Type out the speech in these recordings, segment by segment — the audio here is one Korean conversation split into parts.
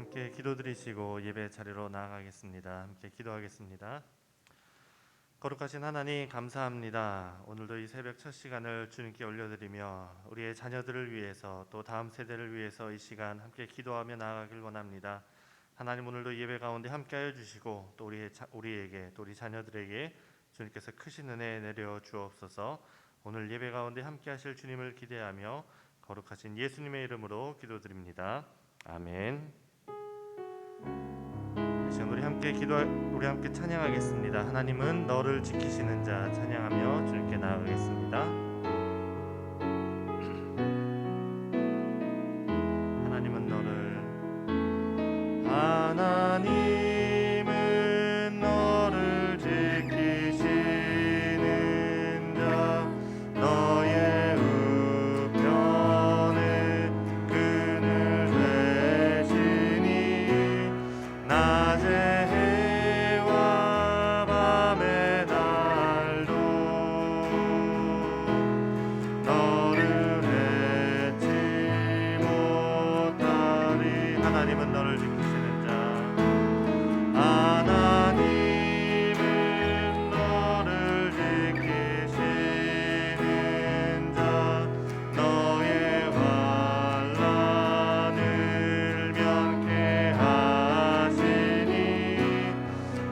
함께 기도드리시고 예배 자리로 나아가겠습니다. 함께 기도하겠습니다. 거룩하신 하나님 감사합니다. 오늘도 이 새벽 첫 시간을 주님께 올려드리며 우리의 자녀들을 위해서 또 다음 세대를 위해서 이 시간 함께 기도하며 나아가길 원합니다. 하나님 오늘도 예배 가운데 함께하여 주시고 또 우리에게 또 우리 자녀들에게 주님께서 크신 은혜 내려 주옵소서. 오늘 예배 가운데 함께하실 주님을 기대하며 거룩하신 예수님의 이름으로 기도드립니다. 아멘. 우리 함께 찬양하겠습니다. 하나님은 너를 지키시는 자 찬양하며 주님께 나아가겠습니다. 하나님은 너를 지키시는 자 너의 우편에 그늘 되시니 낮에 해와 밤의 날도 너를 잊지 못하리. 하나님은 너를 지키시는 자 하나님은 너를 지키시는 자 너의 환난을 면케 하시니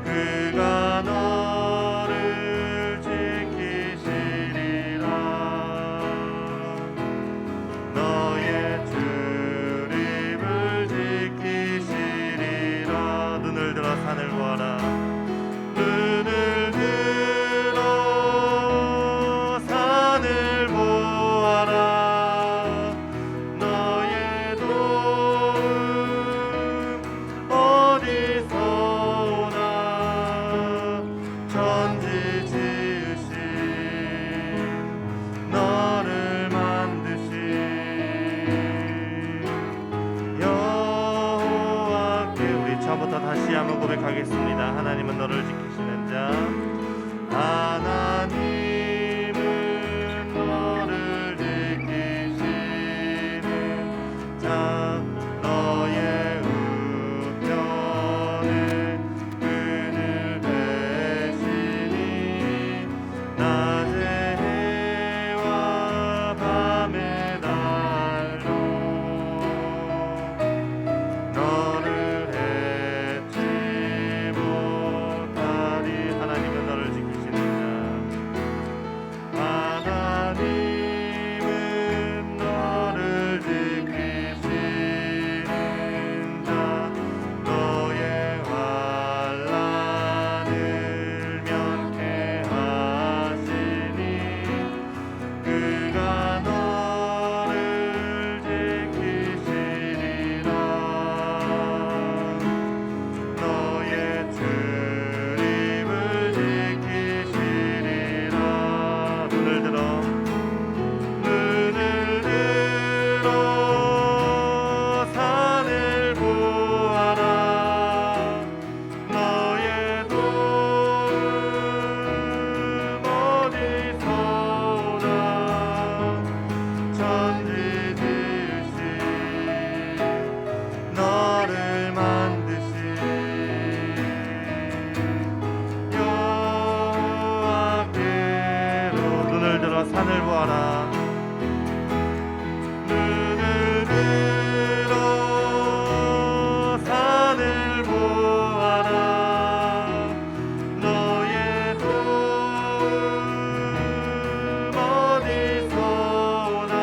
그가 너를 지키시리라. 너의 출입을 지키시리라. 눈을 들어 산을 보아라. 눈을 들어 산을 보아라. 너의 도움 어디서 오나. 천지 지으신 너를 만드신 여호와께. 우리 처음부터 다시 한번 고백하겠습니다. 하나님은 너를 지키시는 자 하나님은 너를 지키시는 자 너의 우편에 그늘 되시니 낮에 해와 밤의 날도 너를 잊지 못하리. 하나님은 너를 지키시는 자 하나님은 너를 지키시는 자 너의 환난을 면케 하시니 그가 너를 지키시리라. 너의 출입을 지키시리라. 눈을 들어 산을 보아라. 너의 도움 어디서 오나. 천지 지으신 너를 만드신 여호와께로. 눈을 들어 산을 보아라. 눈을 들어 산을 보아라. 너의 도움 어디서 오나.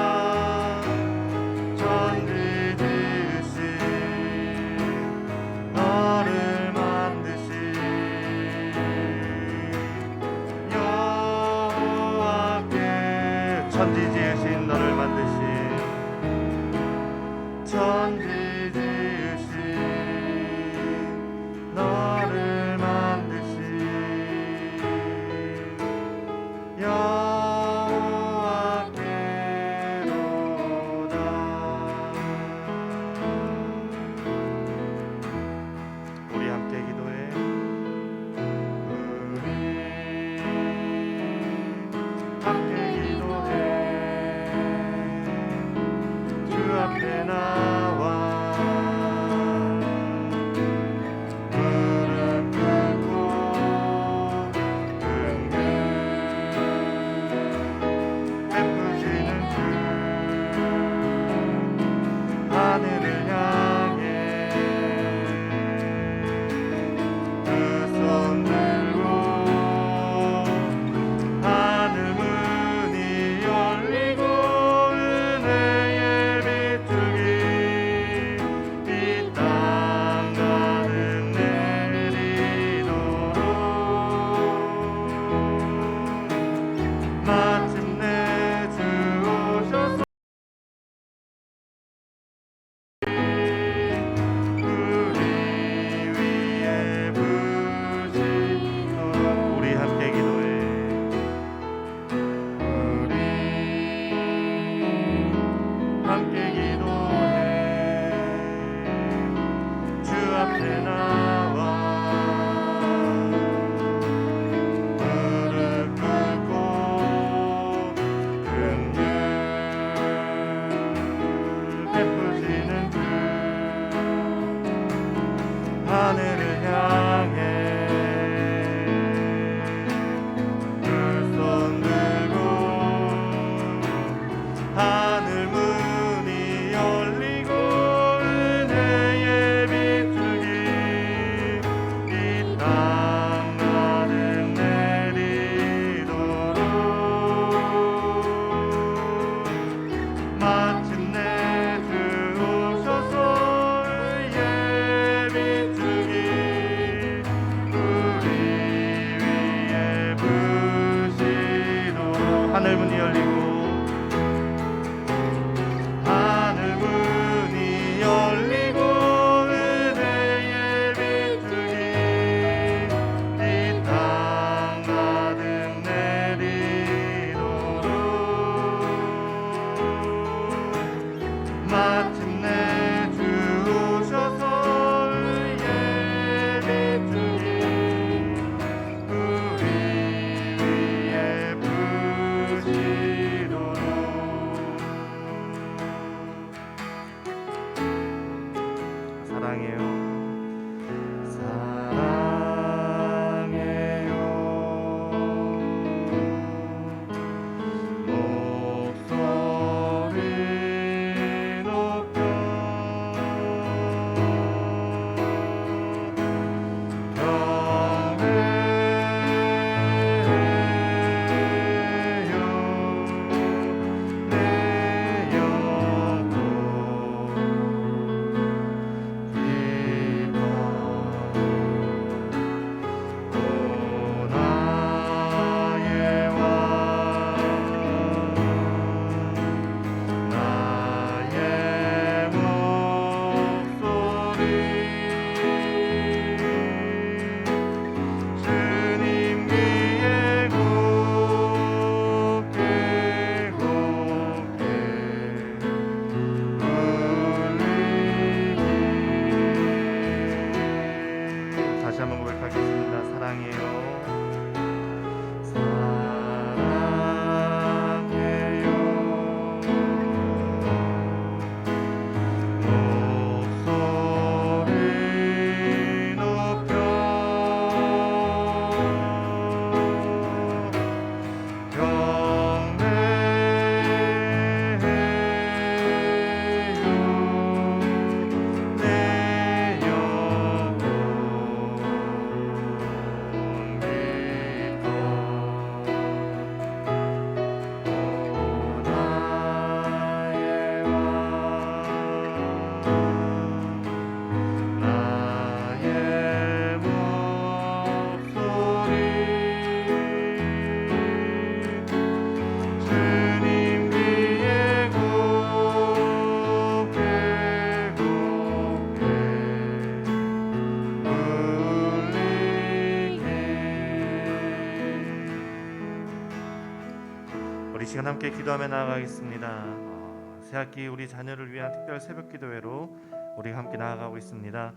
시간 함께 기도하며 나아가겠습니다. 새학기 우리 자녀를 위한 특별 새벽 기도회로 우리가 함께 나아가고 있습니다.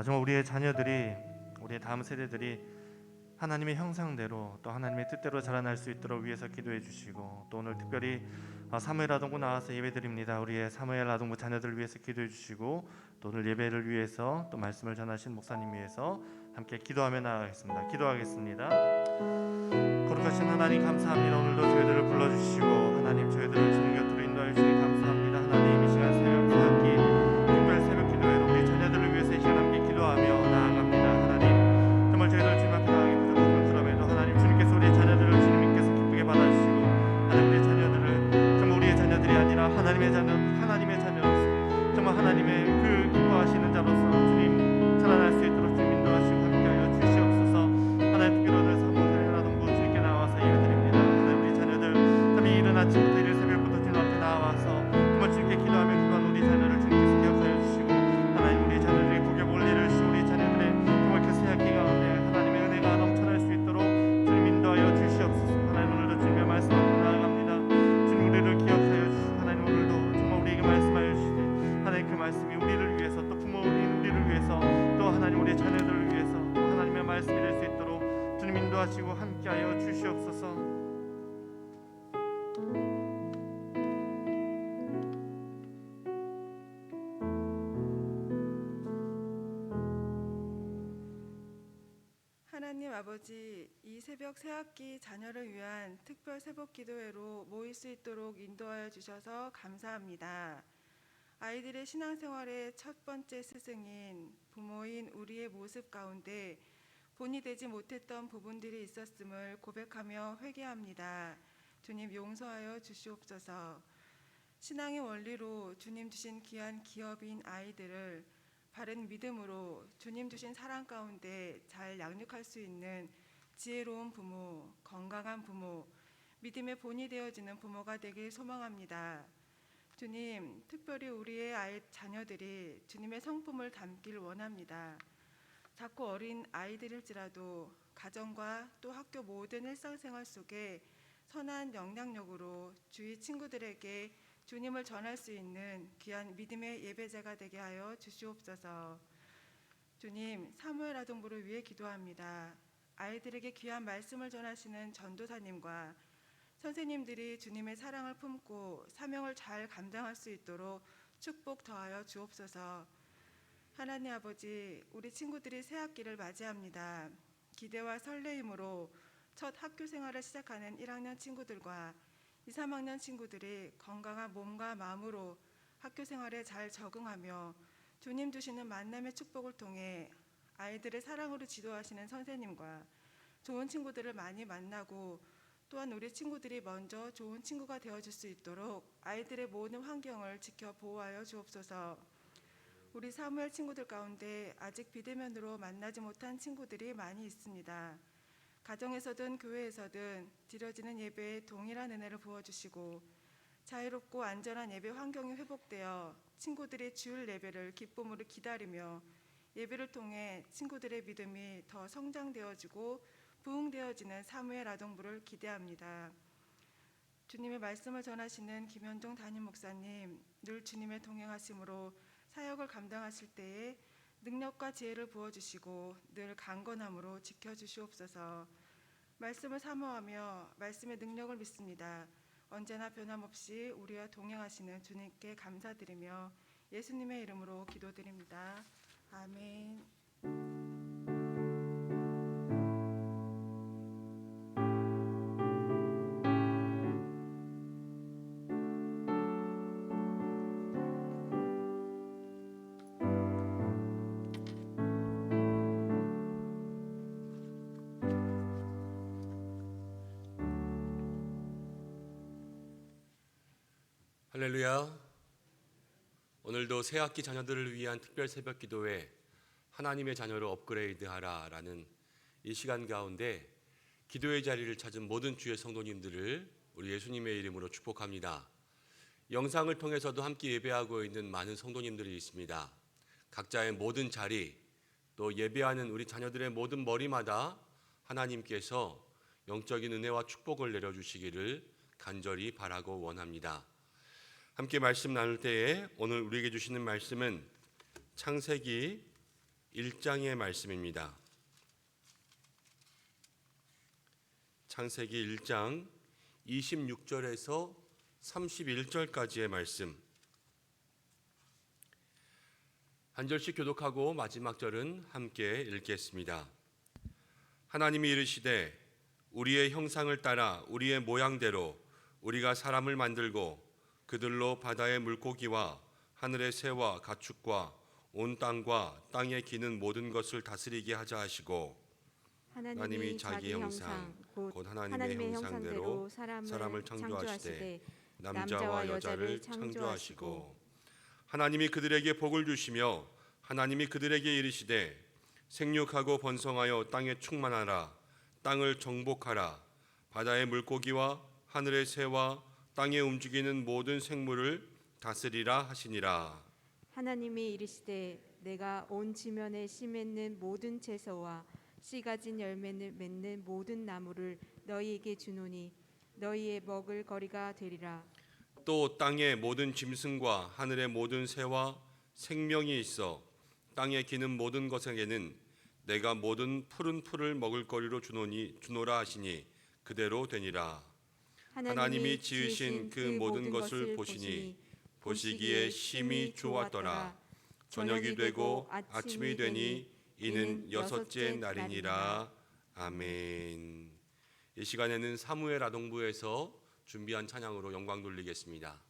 정말 우리의 자녀들이, 우리의 다음 세대들이 하나님의 형상대로 또 하나님의 뜻대로 자라날 수 있도록 위해서 기도해 주시고, 또 오늘 특별히 사무엘 아동부 나와서 예배드립니다. 우리의 사무엘 아동부 자녀들을 위해서 기도해 주시고, 또 오늘 예배를 위해서 또 말씀을 전하신 목사님 위해서 함께 기도하며 나아가겠습니다. 기도하겠습니다. 거룩하신 하나님 감사합니다. 오늘도 저희들을 불러주시고 하나님 저희들을 주님 곁으로 인도하여 주시니 감사합니다. 하나님 이 시간 새학기 특별 새벽 기도회로 우리 자녀들을 위해서 이 시간 함께 기도하며 나아갑니다. 하나님 정말 저희들 주님 앞에 나가기 부족하지만 그럼에도 하나님 주님께서 우리의 자녀들을 주님께서 기쁘게 받아주시고, 하나님 우리의 자녀들을 정말 우리의 자녀들이 아니라 하나님의 자녀로서 정말 하나님의 그 기뻐하시는 자로서 주님 자라날 수 있도록 주님 인도하시고 함께하여 주시옵소서. 하나님 특별히 오늘 사무엘 아동부 주님께 나와서 예배드립니다. 하나님 우리 자녀들 참 이른 아침부터 이른 새벽부터 주님 앞에 나와서 정말 주님께 기도하며 기도한 우리 자녀를 주님께서 기억하여 주시고, 하나님 우리 자녀들이 복의 본리를 주시고 우리 자녀들의 정말 그 새학기 가운데 하나님의 은혜가 넘쳐날 수 있도록 주님 인도하여 주시옵소서. 하나님 오늘도 주님의 말씀 앞에 나아갑니다. 주님 우리를 기억하여 주시고 하나님 오늘도 정말 우리에게 말씀하여 주시되 하나님 그 말씀이 우리를 위해서 또 부모인 우리를 위해서 또 하나님 우리 자녀들을 위해서 또 하나님의 말씀이 될 수 있도록 주님 인도하시고 함께하여 주시옵소서. 하나님 아버지, 이 새벽 새학기 자녀를 위한 특별 새벽 기도회로 모일 수 있도록 인도하여 주셔서 감사합니다. 아이들의 신앙생활의 첫 번째 스승인 부모인 우리의 모습 가운데 본이 되지 못했던 부분들이 있었음을 고백하며 회개합니다. 주님 용서하여 주시옵소서. 신앙의 원리로 주님 주신 귀한 기업인 아이들을 바른 믿음으로 주님 주신 사랑 가운데 잘 양육할 수 있는 지혜로운 부모, 건강한 부모, 믿음의 본이 되어지는 부모가 되길 소망합니다. 주님, 특별히 우리의 자녀들이 주님의 성품을 담길 원합니다. 작고 어린 아이들일지라도 가정과 또 학교 모든 일상생활 속에 선한 영향력으로 주위 친구들에게 주님을 전할 수 있는 귀한 믿음의 예배자가 되게 하여 주시옵소서. 주님, 사무엘 아동부를 위해 기도합니다. 아이들에게 귀한 말씀을 전하시는 전도사님과 선생님들이 주님의 사랑을 품고 사명을 잘 감당할 수 있도록 축복 더하여 주옵소서. 하나님 아버지, 우리 친구들이 새 학기를 맞이합니다. 기대와 설레임으로 첫 학교 생활을 시작하는 1학년 친구들과 2, 3학년 친구들이 건강한 몸과 마음으로 학교 생활에 잘 적응하며 주님 주시는 만남의 축복을 통해 아이들을 사랑으로 지도하시는 선생님과 좋은 친구들을 많이 만나고, 또한 우리 친구들이 먼저 좋은 친구가 되어줄 수 있도록 아이들의 모든 환경을 지켜 보호하여 주옵소서. 우리 사무엘 친구들 가운데 아직 비대면으로 만나지 못한 친구들이 많이 있습니다. 가정에서든 교회에서든 드려지는 예배에 동일한 은혜를 부어주시고 자유롭고 안전한 예배 환경이 회복되어 친구들이 주일 예배를 기쁨으로 기다리며 예배를 통해 친구들의 믿음이 더 성장되어지고 부흥되어지는 사무엘 아동부를 기대합니다. 주님의 말씀을 전하시는 김현종 담임 목사님, 늘 주님의 동행하심으로 사역을 감당하실 때에 능력과 지혜를 부어주시고 늘 강건함으로 지켜주시옵소서. 말씀을 사모하며 말씀의 능력을 믿습니다. 언제나 변함없이 우리와 동행하시는 주님께 감사드리며 예수님의 이름으로 기도드립니다. 아멘. 할렐루야. 오늘도 새학기 자녀들을 위한 특별 새벽 기도회 하나님의 자녀로 업그레이드하라 라는 이 시간 가운데 기도의 자리를 찾은 모든 주의 성도님들을 우리 예수님의 이름으로 축복합니다. 영상을 통해서도 함께 예배하고 있는 많은 성도님들이 있습니다. 각자의 모든 자리, 또 예배하는 우리 자녀들의 모든 머리마다 하나님께서 영적인 은혜와 축복을 내려주시기를 간절히 바라고 원합니다. 함께 말씀 나눌 때에 오늘 우리에게 주시는 말씀은 창세기 1장의 말씀입니다. 창세기 1장 26절에서 31절까지의 말씀, 한 절씩 교독하고 마지막 절은 함께 읽겠습니다. 하나님이 이르시되 우리의 형상을 따라 우리의 모양대로 우리가 사람을 만들고 그들로 바다의 물고기와 하늘의 새와 가축과 온 땅과 땅에 기는 모든 것을 다스리게 하자 하시고, 하나님이 자기 형상 곧 하나님의 형상대로 사람을 창조하시되 남자와 여자를 창조하시고, 하나님이 그들에게 복을 주시며 하나님이 그들에게 이르시되 생육하고 번성하여 땅에 충만하라. 땅을 정복하라. 바다의 물고기와 하늘의 새와 땅에 움직이는 모든 생물을 다스리라 하시니라. 하나님이 이르시되 내가 온 지면에 씨 맺는 모든 채소와 씨 가진 열매를 맺는 모든 나무를 너희에게 주노니 너희의 먹을 거리가 되리라. 또 땅의 모든 짐승과 하늘의 모든 새와 생명이 있어 땅에 기는 모든 것에게는 내가 모든 푸른 풀을 먹을 거리로 주노라 하시니 그대로 되니라. 하나님이 지으신 그 모든 것을 보시니 보시기에 심히 좋았더라. 저녁이 되고 아침이 되니 이는 여섯째 날이니라. 아멘. 이 시간에는 사무엘 아동부에서 준비한 찬양으로 영광 돌리겠습니다.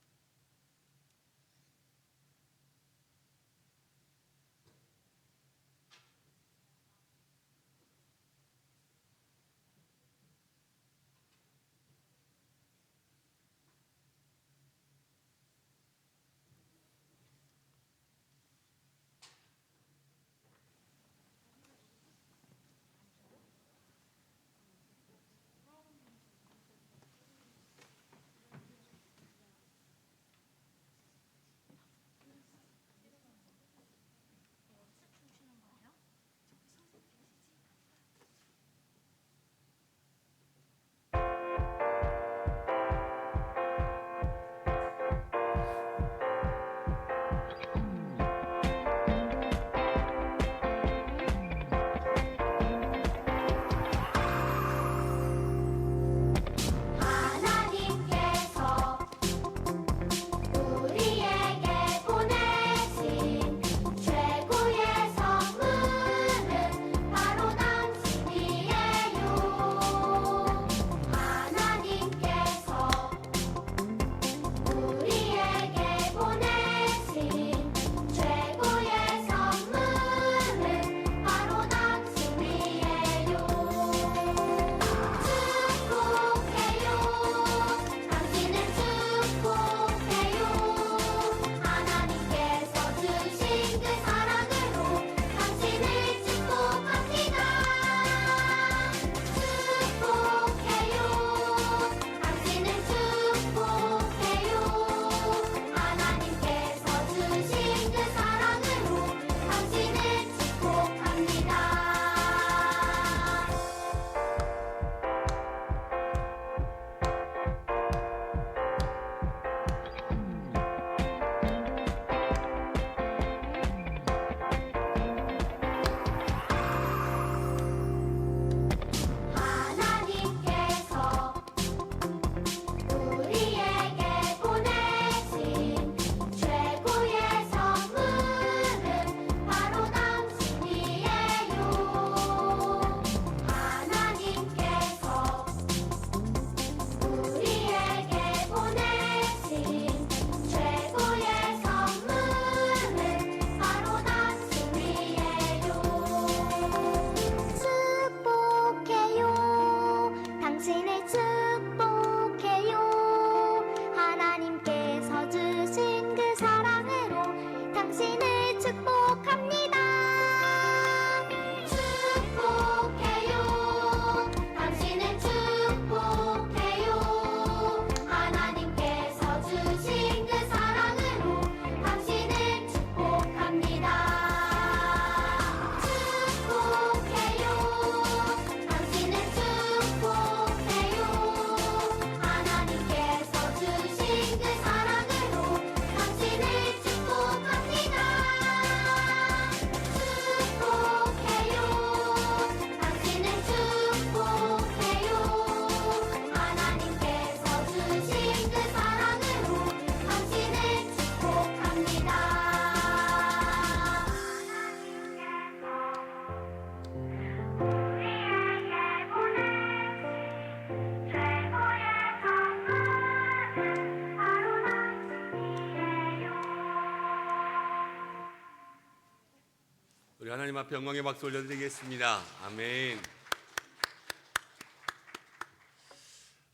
하나님 앞에 영광의 박수 올려드리겠습니다. 아멘.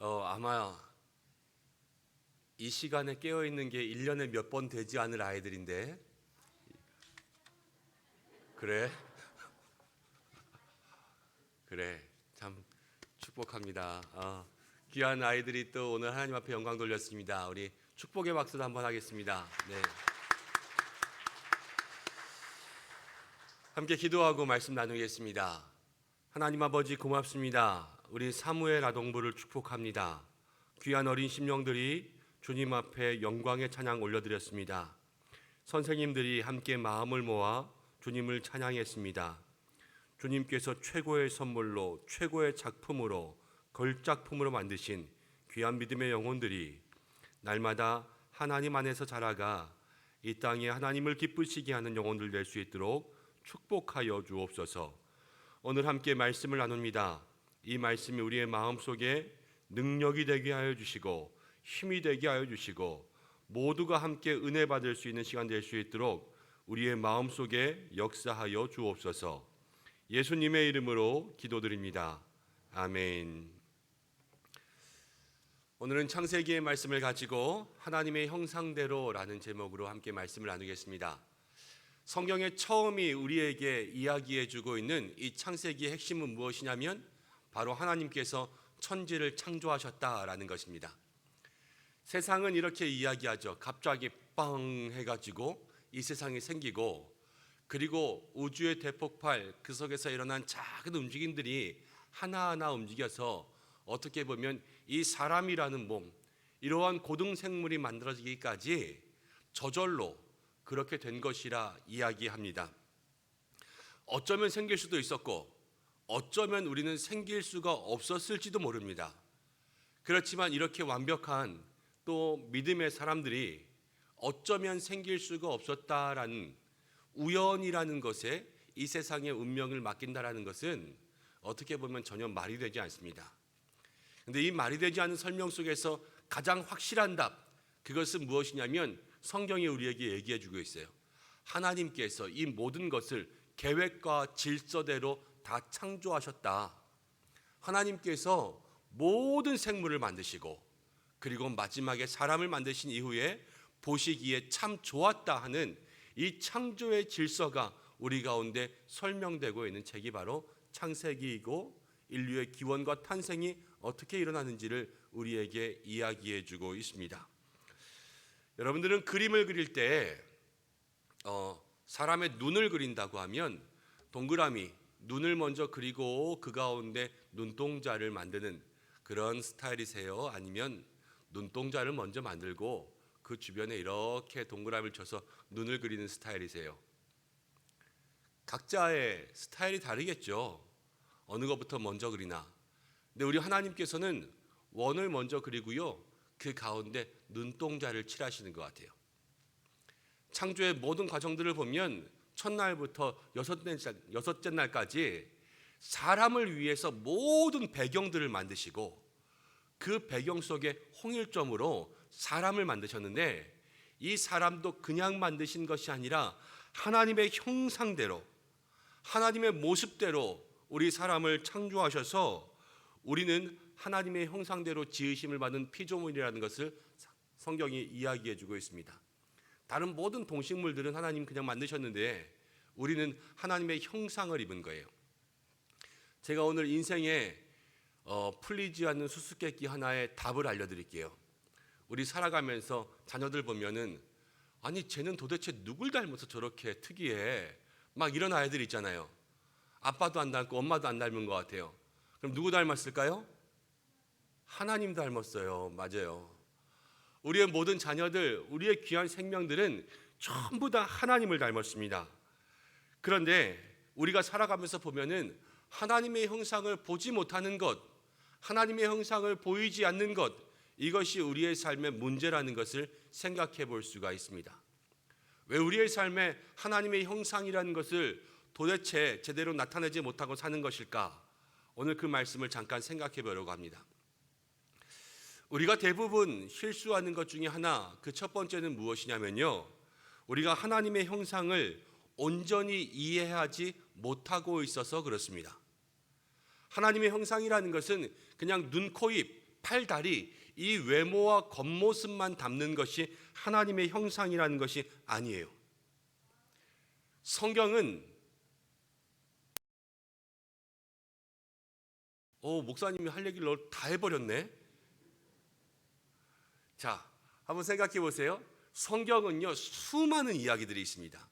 아마 이 시간에 깨어있는 게 1년에 몇 번 되지 않을 아이들인데, 그래? 그래, 참 축복합니다. 귀한 아이들이 또 오늘 하나님 앞에 영광 돌렸습니다. 우리 축복의 박수도 한번 하겠습니다. 네. 함께 기도하고 말씀 나누겠습니다. 하나님 아버지 고맙습니다. 우리 사무엘 아동부를 축복합니다. 귀한 어린 심령들이 주님 앞에 영광의 찬양 올려드렸습니다. 선생님들이 함께 마음을 모아 주님을 찬양했습니다. 주님께서 최고의 선물로, 최고의 작품으로, 걸작품으로 만드신 귀한 믿음의 영혼들이 날마다 하나님 안에서 자라가 이 땅에 하나님을 기쁘시게 하는 영혼들 될 수 있도록 축복하여 주옵소서. 오늘 함께 말씀을 나눕니다. 이 말씀이 우리의 마음속에 능력이 되게 하여 주시고 힘이 되게 하여 주시고 모두가 함께 은혜 받을 수 있는 시간 될 수 있도록 우리의 마음속에 역사하여 주옵소서. 예수님의 이름으로 기도드립니다. 아멘. 오늘은 창세기의 말씀을 가지고 하나님의 형상대로라는 제목으로 함께 말씀을 나누겠습니다. 성경의 처음이 우리에게 이야기해주고 있는 이 창세기의 핵심은 무엇이냐면 바로 하나님께서 천지를 창조하셨다라는 것입니다. 세상은 이렇게 이야기하죠. 갑자기 빵 해가지고 이 세상이 생기고, 그리고 우주의 대폭발, 그 속에서 일어난 작은 움직임들이 하나하나 움직여서 어떻게 보면 이 사람이라는 몸, 이러한 고등생물이 만들어지기까지 저절로 그렇게 된 것이라 이야기합니다. 어쩌면 생길 수도 있었고 어쩌면 우리는 생길 수가 없었을지도 모릅니다. 그렇지만 이렇게 완벽한 또 믿음의 사람들이 어쩌면 생길 수가 없었다라는 우연이라는 것에 이 세상의 운명을 맡긴다라는 것은 어떻게 보면 전혀 말이 되지 않습니다. 그런데 이 말이 되지 않는 설명 속에서 가장 확실한 답, 그것은 무엇이냐면 성경이 우리에게 얘기해 주고 있어요. 하나님께서 이 모든 것을 계획과 질서대로 다 창조하셨다. 하나님께서 모든 생물을 만드시고 그리고 마지막에 사람을 만드신 이후에 보시기에 참 좋았다 하는 이 창조의 질서가 우리 가운데 설명되고 있는 책이 바로 창세기이고, 인류의 기원과 탄생이 어떻게 일어나는지를 우리에게 이야기해 주고 있습니다. 여러분들은 그림을 그릴 때 사람의 눈을 그린다고 하면 동그라미, 눈을 먼저 그리고 그 가운데 눈동자를 만드는 그런 스타일이세요? 아니면 눈동자를 먼저 만들고 그 주변에 이렇게 동그라미를 쳐서 눈을 그리는 스타일이세요? 각자의 스타일이 다르겠죠. 어느 것부터 먼저 그리나. 근데 우리 하나님께서는 원을 먼저 그리고요, 그 가운데 눈동자를 칠하시는 것 같아요. 창조의 모든 과정들을 보면 첫날부터 여섯째 날까지 사람을 위해서 모든 배경들을 만드시고 그 배경 속에 홍일점으로 사람을 만드셨는데, 이 사람도 그냥 만드신 것이 아니라 하나님의 형상대로, 하나님의 모습대로 우리 사람을 창조하셔서 우리는 하나님의 형상대로 지으심을 받은 피조물이라는 것을 성경이 이야기해 주고 있습니다. 다른 모든 동식물들은 하나님 그냥 만드셨는데 우리는 하나님의 형상을 입은 거예요. 제가 오늘 인생에 풀리지 않는 수수께끼 하나의 답을 알려드릴게요. 우리 살아가면서 자녀들 보면은 아니 쟤는 도대체 누굴 닮아서 저렇게 특이해, 막 이런 아이들 있잖아요. 아빠도 안 닮고 엄마도 안 닮은 것 같아요. 그럼 누구 닮았을까요? 하나님 닮았어요. 맞아요. 우리의 모든 자녀들, 우리의 귀한 생명들은 전부 다 하나님을 닮았습니다. 그런데 우리가 살아가면서 보면은 하나님의 형상을 보지 못하는 것, 하나님의 형상을 보이지 않는 것, 이것이 우리의 삶의 문제라는 것을 생각해 볼 수가 있습니다. 왜 우리의 삶에 하나님의 형상이라는 것을 도대체 제대로 나타내지 못하고 사는 것일까? 오늘 그 말씀을 잠깐 생각해 보려고 합니다. 우리가 대부분 실수하는 것 중에 하나, 그 첫 번째는 무엇이냐면요, 우리가 하나님의 형상을 온전히 이해하지 못하고 있어서 그렇습니다. 하나님의 형상이라는 것은 그냥 눈, 코, 입, 팔, 다리 이 외모와 겉모습만 담는 것이 하나님의 형상이라는 것이 아니에요. 성경은 목사님이 할 얘기를 다 해버렸네. 자, 한번 생각해 보세요. 성경은요 수많은 이야기들이 있습니다.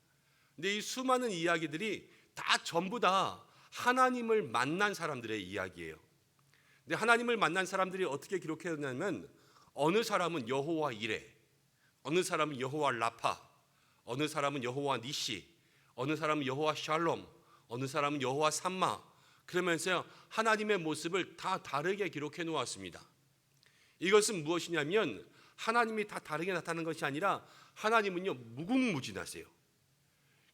근데 이 수많은 이야기들이 다 전부 다 하나님을 만난 사람들의 이야기예요. 근데 하나님을 만난 사람들이 어떻게 기록했냐면 어느 사람은 여호와 이레, 어느 사람은 여호와 라파, 어느 사람은 여호와 니시, 어느 사람은 여호와 샬롬, 어느 사람은 여호와 삼마, 그러면서 하나님의 모습을 다 다르게 기록해 놓았습니다. 이것은 무엇이냐면 하나님이 다 다르게 나타나는 것이 아니라 하나님은요 무궁무진하세요.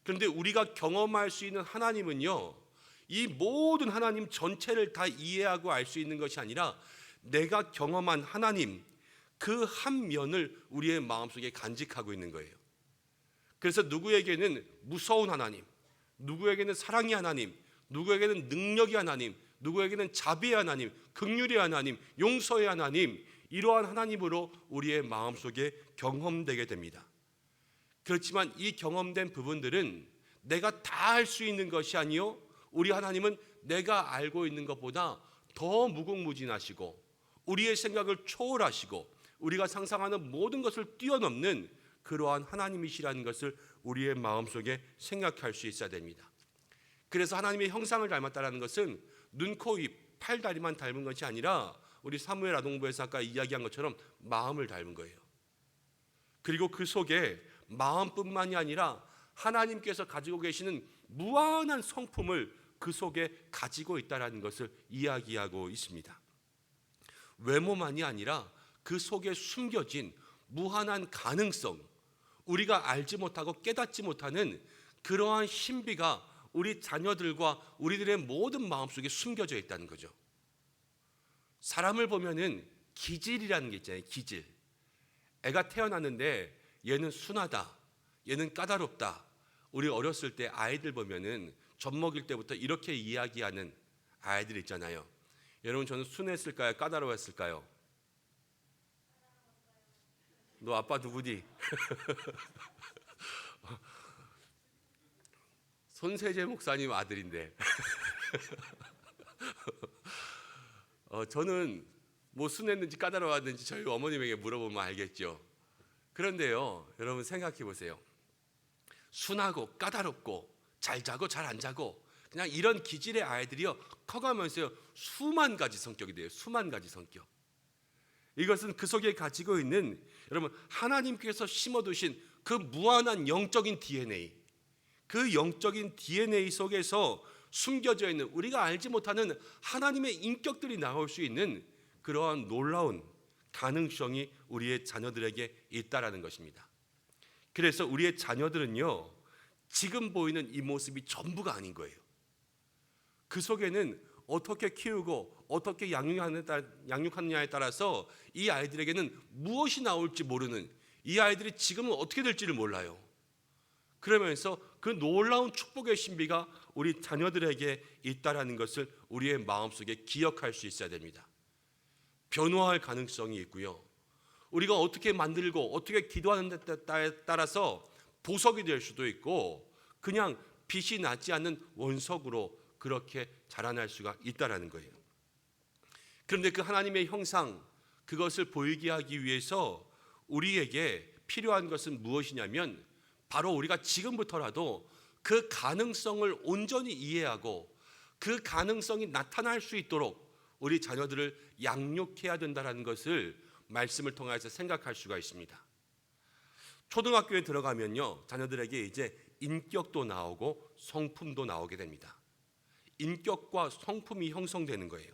그런데 우리가 경험할 수 있는 하나님은요 이 모든 하나님 전체를 다 이해하고 알 수 있는 것이 아니라 내가 경험한 하나님 그 한 면을 우리의 마음속에 간직하고 있는 거예요. 그래서 누구에게는 무서운 하나님, 누구에게는 사랑의 하나님, 누구에게는 능력의 하나님, 누구에게는 자비의 하나님, 긍휼의 하나님, 용서의 하나님, 이러한 하나님으로 우리의 마음속에 경험되게 됩니다. 그렇지만 이 경험된 부분들은 내가 다 할 수 있는 것이 아니요 우리 하나님은 내가 알고 있는 것보다 더 무궁무진하시고 우리의 생각을 초월하시고 우리가 상상하는 모든 것을 뛰어넘는 그러한 하나님이시라는 것을 우리의 마음속에 생각할 수 있어야 됩니다. 그래서 하나님의 형상을 닮았다는 것은 눈, 코, 입, 팔, 다리만 닮은 것이 아니라 우리 사무엘 아동부에서 아까 이야기한 것처럼 마음을 닮은 거예요. 그리고 그 속에 마음뿐만이 아니라 하나님께서 가지고 계시는 무한한 성품을 그 속에 가지고 있다는 것을 이야기하고 있습니다. 외모만이 아니라 그 속에 숨겨진 무한한 가능성, 우리가 알지 못하고 깨닫지 못하는 그러한 신비가 우리 자녀들과 우리들의 모든 마음속에 숨겨져 있다는 거죠. 사람을 보면은 기질이라는 게 있잖아요. 기질. 애가 태어났는데 얘는 순하다, 얘는 까다롭다. 우리 어렸을 때 아이들 보면은 젖 먹일 때부터 이렇게 이야기하는 아이들 있잖아요. 여러분 저는 순했을까요? 까다로웠을까요? 너 아빠 누구니? 손세재 목사님 아들인데 저는 뭐 순했는지 까다로웠는지 저희 어머님에게 물어보면 알겠죠. 그런데요 여러분 생각해 보세요. 순하고 까다롭고 잘 자고 잘 안 자고 그냥 이런 기질의 아이들이요 커가면서 수만 가지 성격이 돼요. 수만 가지 성격. 이것은 그 속에 가지고 있는 여러분 하나님께서 심어두신 그 무한한 영적인 DNA, 그 영적인 DNA 속에서 숨겨져 있는 우리가 알지 못하는 하나님의 인격들이 나올 수 있는 그러한 놀라운 가능성이 우리의 자녀들에게 있다라는 것입니다. 그래서 우리의 자녀들은요 지금 보이는 이 모습이 전부가 아닌 거예요. 그 속에는 어떻게 키우고 어떻게 양육하느냐에 따라서 이 아이들에게는 무엇이 나올지 모르는, 이 아이들이 지금은 어떻게 될지를 몰라요. 그러면서 그 놀라운 축복의 신비가 우리 자녀들에게 있다라는 것을 우리의 마음속에 기억할 수 있어야 됩니다. 변화할 가능성이 있고요. 우리가 어떻게 만들고 어떻게 기도하는 데 따라서 보석이 될 수도 있고 그냥 빛이 나지 않는 원석으로 그렇게 자라날 수가 있다라는 거예요. 그런데 그 하나님의 형상, 그것을 보이게 하기 위해서 우리에게 필요한 것은 무엇이냐면 바로 우리가 지금부터라도 그 가능성을 온전히 이해하고 그 가능성이 나타날 수 있도록 우리 자녀들을 양육해야 된다는 것을 말씀을 통해서 생각할 수가 있습니다. 초등학교에 들어가면요 자녀들에게 이제 인격도 나오고 성품도 나오게 됩니다. 인격과 성품이 형성되는 거예요.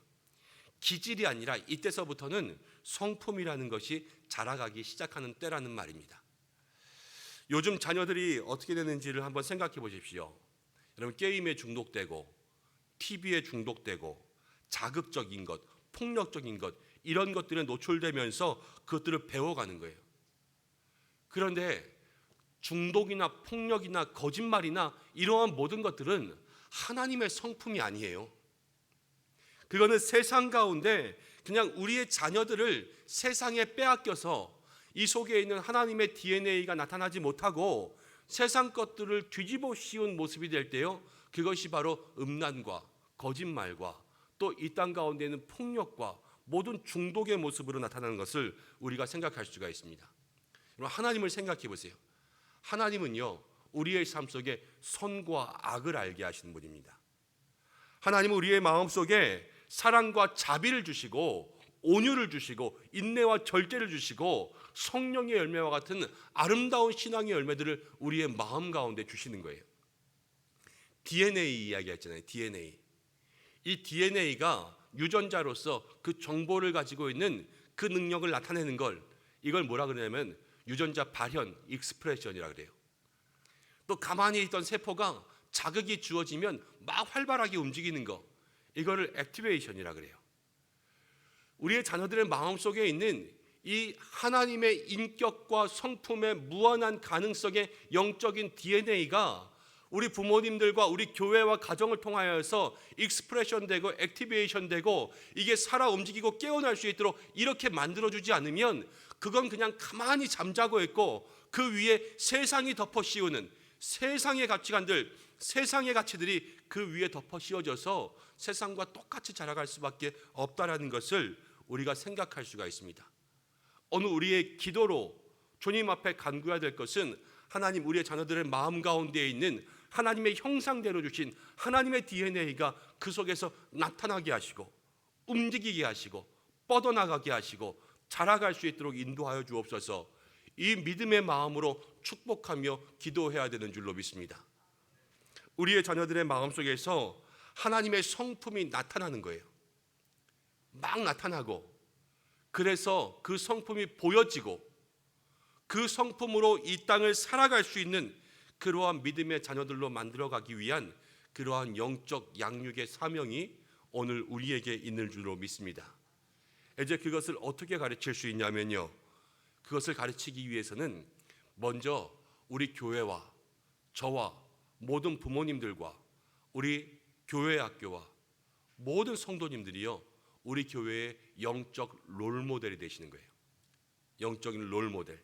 기질이 아니라 이때서부터는 성품이라는 것이 자라가기 시작하는 때라는 말입니다. 요즘 자녀들이 어떻게 되는지를 한번 생각해 보십시오. 여러분 게임에 중독되고 TV에 중독되고 자극적인 것, 폭력적인 것 이런 것들에 노출되면서 그것들을 배워가는 거예요. 그런데 중독이나 폭력이나 거짓말이나 이러한 모든 것들은 하나님의 성품이 아니에요. 그거는 세상 가운데 그냥 우리의 자녀들을 세상에 빼앗겨서 이 속에 있는 하나님의 DNA가 나타나지 못하고 세상 것들을 뒤집어 씌운 모습이 될 때요, 그것이 바로 음란과 거짓말과 또 이 땅 가운데 있는 폭력과 모든 중독의 모습으로 나타나는 것을 우리가 생각할 수가 있습니다. 여러분, 하나님을 생각해 보세요. 하나님은요, 우리의 삶 속에 선과 악을 알게 하시는 분입니다. 하나님은 우리의 마음속에 사랑과 자비를 주시고 온유를 주시고 인내와 절제를 주시고 성령의 열매와 같은 아름다운 신앙의 열매들을 우리의 마음 가운데 주시는 거예요. DNA 이야기했잖아요. DNA. 이 DNA가 유전자로서 그 정보를 가지고 있는 그 능력을 나타내는 걸, 이걸 뭐라 그러냐면 유전자 발현, 익스프레션이라 그래요. 또 가만히 있던 세포가 자극이 주어지면 막 활발하게 움직이는 거, 이거를 액티베이션이라 그래요. 우리의 자녀들의 마음속에 있는 이 하나님의 인격과 성품의 무한한 가능성의 영적인 DNA가 우리 부모님들과 우리 교회와 가정을 통하여서 익스프레션 되고 액티베이션 되고 이게 살아 움직이고 깨어날 수 있도록 이렇게 만들어주지 않으면 그건 그냥 가만히 잠자고 있고 그 위에 세상이 덮어 씌우는 세상의 가치관들, 세상의 가치들이 그 위에 덮어 씌워져서 세상과 똑같이 자라갈 수밖에 없다라는 것을 우리가 생각할 수가 있습니다. 오늘 우리의 기도로 주님 앞에 간구해야 될 것은 하나님, 우리의 자녀들의 마음 가운데 있는 하나님의 형상대로 주신 하나님의 DNA가 그 속에서 나타나게 하시고 움직이게 하시고 뻗어나가게 하시고 자라갈 수 있도록 인도하여 주옵소서. 이 믿음의 마음으로 축복하며 기도해야 되는 줄로 믿습니다. 우리의 자녀들의 마음속에서 하나님의 성품이 나타나는 거예요. 막 나타나고, 그래서 그 성품이 보여지고 그 성품으로 이 땅을 살아갈 수 있는 그러한 믿음의 자녀들로 만들어가기 위한 그러한 영적 양육의 사명이 오늘 우리에게 있는 줄로 믿습니다. 이제 그것을 어떻게 가르칠 수 있냐면요, 그것을 가르치기 위해서는 먼저 우리 교회와 저와 모든 부모님들과 우리 교회 학교와 모든 성도님들이요, 우리 교회의 영적 롤모델이 되시는 거예요. 영적인 롤모델.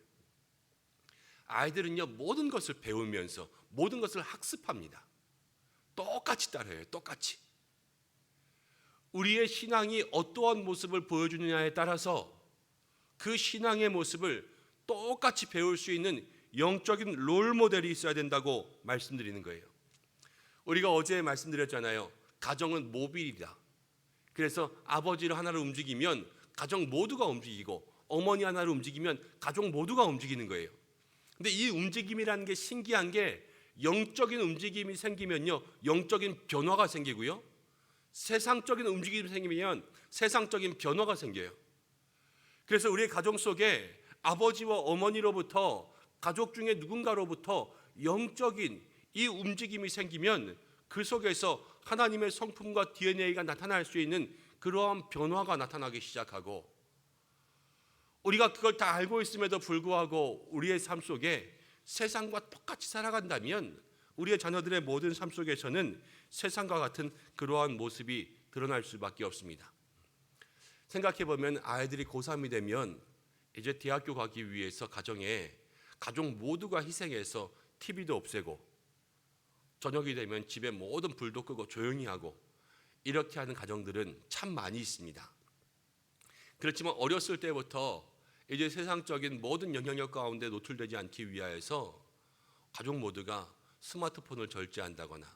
아이들은요, 모든 것을 배우면서 모든 것을 학습합니다. 똑같이 따라해요. 똑같이. 우리의 신앙이 어떠한 모습을 보여주느냐에 따라서 그 신앙의 모습을 똑같이 배울 수 있는 영적인 롤모델이 있어야 된다고 말씀드리는 거예요. 우리가 어제 말씀드렸잖아요. 가정은 모빌이다. 그래서 아버지를 하나를 움직이면 가정 모두가 움직이고 어머니 하나를 움직이면 가족 모두가 움직이는 거예요. 근데 이 움직임이라는 게 신기한 게 영적인 움직임이 생기면요, 영적인 변화가 생기고요, 세상적인 움직임이 생기면 세상적인 변화가 생겨요. 그래서 우리의 가정 속에 아버지와 어머니로부터 가족 중에 누군가로부터 영적인 이 움직임이 생기면 그 속에서 하나님의 성품과 DNA가 나타날 수 있는 그러한 변화가 나타나기 시작하고, 우리가 그걸 다 알고 있음에도 불구하고 우리의 삶 속에 세상과 똑같이 살아간다면 우리의 자녀들의 모든 삶 속에서는 세상과 같은 그러한 모습이 드러날 수밖에 없습니다. 생각해 보면 아이들이 고3이 되면 이제 대학교 가기 위해서 가정에 가족 모두가 희생해서 TV도 없애고 저녁이 되면 집에 모든 불도 끄고 조용히 하고 이렇게 하는 가정들은 참 많이 있습니다. 그렇지만 어렸을 때부터 이제 세상적인 모든 영향력 가운데 노출되지 않기 위하여서 가족 모두가 스마트폰을 절제한다거나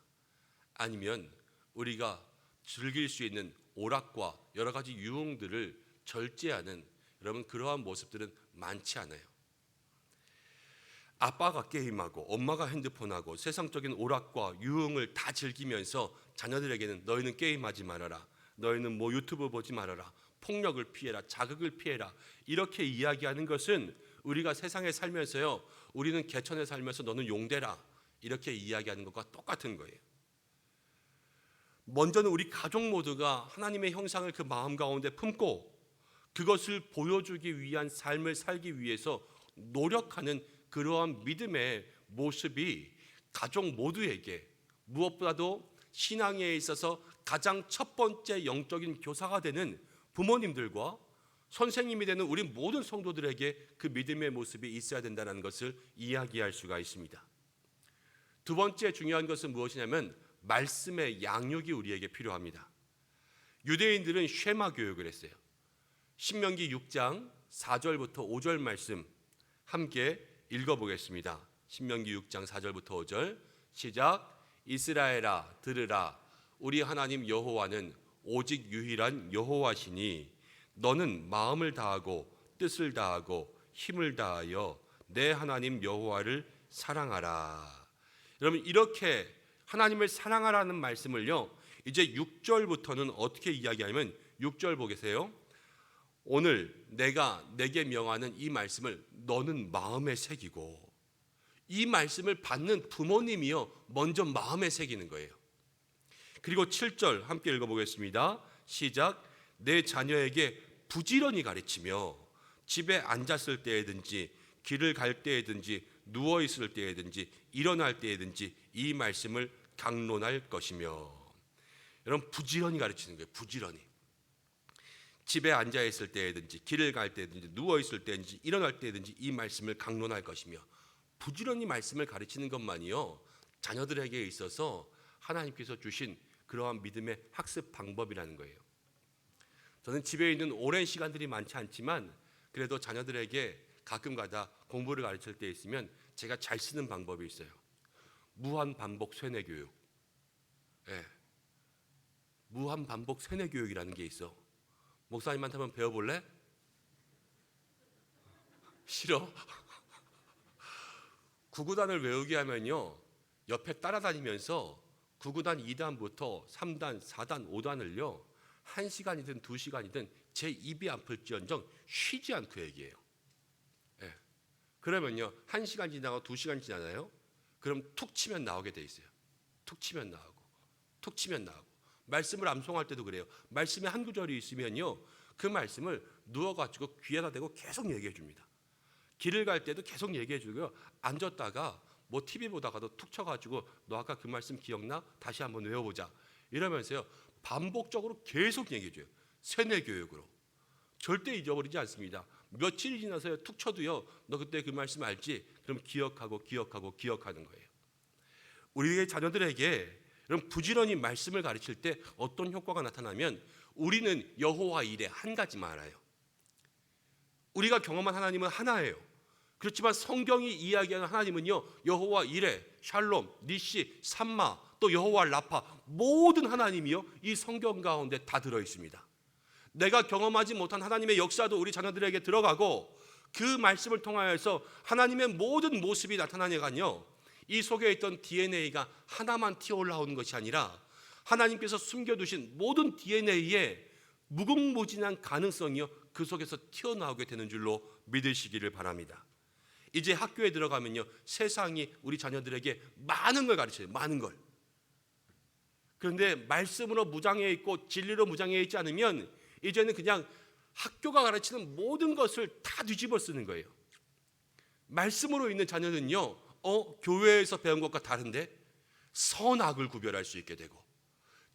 아니면 우리가 즐길 수 있는 오락과 여러 가지 유흥들을 절제하는, 여러분, 그러한 모습들은 많지 않아요. 아빠가 게임하고 엄마가 핸드폰하고 세상적인 오락과 유흥을 다 즐기면서 자녀들에게는 너희는 게임하지 말아라, 너희는 뭐 유튜브 보지 말아라, 폭력을 피해라, 자극을 피해라, 이렇게 이야기하는 것은 우리가 세상에 살면서요, 우리는 개천에 살면서 너는 용대라, 이렇게 이야기하는 것과 똑같은 거예요. 먼저는 우리 가족 모두가 하나님의 형상을 그 마음 가운데 품고 그것을 보여주기 위한 삶을 살기 위해서 노력하는 그러한 믿음의 모습이 가족 모두에게, 무엇보다도 신앙에 있어서 가장 첫 번째 영적인 교사가 되는 부모님들과 선생님이 되는 우리 모든 성도들에게 그 믿음의 모습이 있어야 된다는 것을 이야기할 수가 있습니다. 두 번째 중요한 것은 무엇이냐면 말씀의 양육이 우리에게 필요합니다. 유대인들은 쉐마 교육을 했어요. 신명기 6장 4절부터 5절 말씀 함께 읽어보겠습니다. 신명기 6장 4절부터 5절 시작. 이스라엘아 들으라. 우리 하나님 여호와는 오직 유일한 여호와시니 너는 마음을 다하고 뜻을 다하고 힘을 다하여 내 하나님 여호와를 사랑하라. 여러분, 이렇게 하나님을 사랑하라는 말씀을요, 이제 6절부터는 어떻게 이야기하냐면 6절 보겠어요. 오늘 내가 내게 명하는 이 말씀을 너는 마음에 새기고, 이 말씀을 받는 부모님이요 먼저 마음에 새기는 거예요. 그리고 7절 함께 읽어보겠습니다. 시작. 내 자녀에게 부지런히 가르치며 집에 앉았을 때에든지 길을 갈 때에든지 누워 있을 때에든지 일어날 때에든지 이 말씀을 강론할 것이며. 여러분, 부지런히 가르치는 거예요. 부지런히. 집에 앉아 있을 때에든지 길을 갈 때든지 누워 있을 때든지 일어날 때든지 이 말씀을 강론할 것이며. 부지런히 말씀을 가르치는 것만이요 자녀들에게 있어서 하나님께서 주신 그러한 믿음의 학습 방법이라는 거예요. 저는 집에 있는 오랜 시간들이 많지 않지만 그래도 자녀들에게 가끔가다 공부를 가르칠 때 있으면 제가 잘 쓰는 방법이 있어요. 무한 반복 세뇌 교육. 예. 무한 반복 세뇌 교육이라는 게 있어. 목사님한테 한번 배워볼래? 싫어? 구구단을 외우게 하면요 옆에 따라다니면서 구구단 2단부터 3단, 4단, 5단을요 1시간이든 2시간이든 제 입이 아플지언정 쉬지 않고 얘기해요. 예. 그러면요 1시간 지나고 2시간 지나나요? 그럼 툭 치면 나오게 돼 있어요. 툭 치면 나오고 툭 치면 나오고. 말씀을 암송할 때도 그래요. 말씀에 한 구절이 있으면요 그 말씀을 누워가지고 귀에다 대고 계속 얘기해 줍니다. 길을 갈 때도 계속 얘기해 주고요. 앉았다가 뭐 TV 보다가도 툭 쳐가지고 너 아까 그 말씀 기억나? 다시 한번 외워보자. 이러면서요 반복적으로 계속 얘기해 줘요. 세뇌 교육으로. 절대 잊어버리지 않습니다. 며칠이 지나서요 툭 쳐도요 너 그때 그 말씀 알지? 그럼 기억하고 기억하는 거예요. 우리의 자녀들에게 여러분 부지런히 말씀을 가르칠 때 어떤 효과가 나타나면 우리는 여호와 일에 한 가지만 알아요. 우리가 경험한 하나님은 하나예요. 그렇지만 성경이 이야기하는 하나님은요 여호와 이레, 샬롬, 니시, 삼마, 또 여호와 라파 모든 하나님이요 이 성경 가운데 다 들어 있습니다. 내가 경험하지 못한 하나님의 역사도 우리 자녀들에게 들어가고 그 말씀을 통하여서 하나님의 모든 모습이 나타나니까요 이 속에 있던 DNA가 하나만 튀어 올라오는 것이 아니라 하나님께서 숨겨두신 모든 DNA의 무궁무진한 가능성이요 그 속에서 튀어나오게 되는 줄로 믿으시기를 바랍니다. 이제 학교에 들어가면요 세상이 우리 자녀들에게 많은 걸 가르쳐요. 많은 걸. 그런데 말씀으로 무장해 있고 진리로 무장해 있지 않으면 이제는 그냥 학교가 가르치는 모든 것을 다 뒤집어 쓰는 거예요. 말씀으로 있는 자녀는요 교회에서 배운 것과 다른데 선악을 구별할 수 있게 되고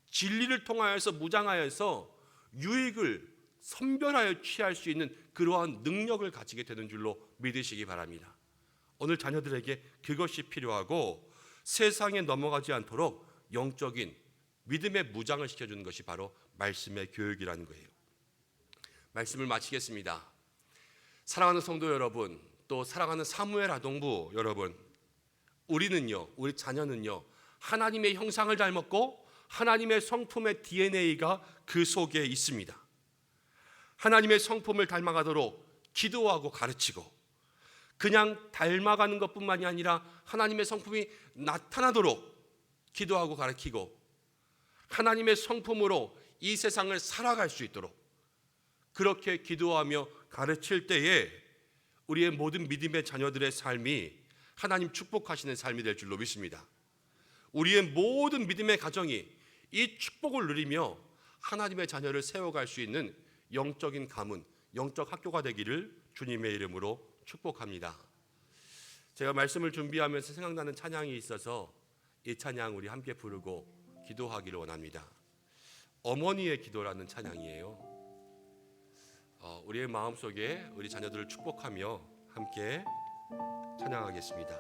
진리를 통하여서 무장하여서 유익을 선별하여 취할 수 있는 그러한 능력을 가지게 되는 줄로 믿으시기 바랍니다. 오늘 자녀들에게 그것이 필요하고 세상에 넘어가지 않도록 영적인 믿음의 무장을 시켜주는 것이 바로 말씀의 교육이라는 거예요. 말씀을 마치겠습니다. 사랑하는 성도 여러분, 또 사랑하는 사무엘 아동부 여러분, 우리는요, 우리 자녀는요 하나님의 형상을 닮았고 하나님의 성품의 DNA가 그 속에 있습니다. 하나님의 성품을 닮아가도록 기도하고 가르치고 그냥 닮아가는 것뿐만이 아니라 하나님의 성품이 나타나도록 기도하고 가르치고 하나님의 성품으로 이 세상을 살아갈 수 있도록 그렇게 기도하며 가르칠 때에 우리의 모든 믿음의 자녀들의 삶이 하나님 축복하시는 삶이 될 줄로 믿습니다. 우리의 모든 믿음의 가정이 이 축복을 누리며 하나님의 자녀를 세워갈 수 있는 영적인 가문, 영적 학교가 되기를 주님의 이름으로 축복합니다. 제가 말씀을 준비하면서 생각나는 찬양이 있어서 이 찬양 우리 함께 부르고 기도하기를 원합니다. 어머니의 기도라는 찬양이에요. 우리의 마음속에 우리 자녀들을 축복하며 함께 찬양하겠습니다.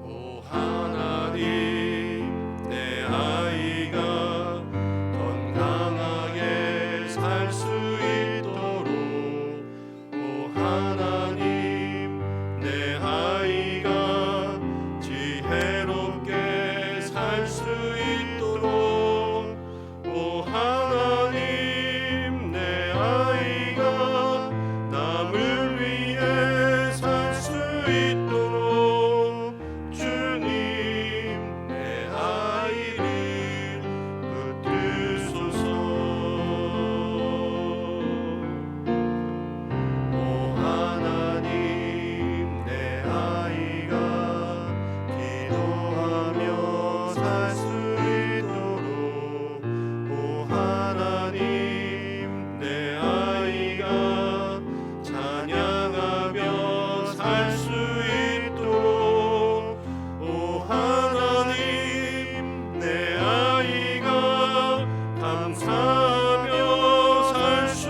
오 하나님, 내 아이가 건강하게 살 수 있도록, 오 하나님, 내 아이가 지혜롭게 살 수 있도록, 오 하나님, 내 아이가 남을 위해 살 수 있도록 주님, 내 아이를 붙드소서. 오 하나님, 내 아이가 기도하며 살 수 있도록, 오 하나님, 내 아이가 찬양하며 살 수 있도록, 오 하나님, 내 아이가 감사하며 살 수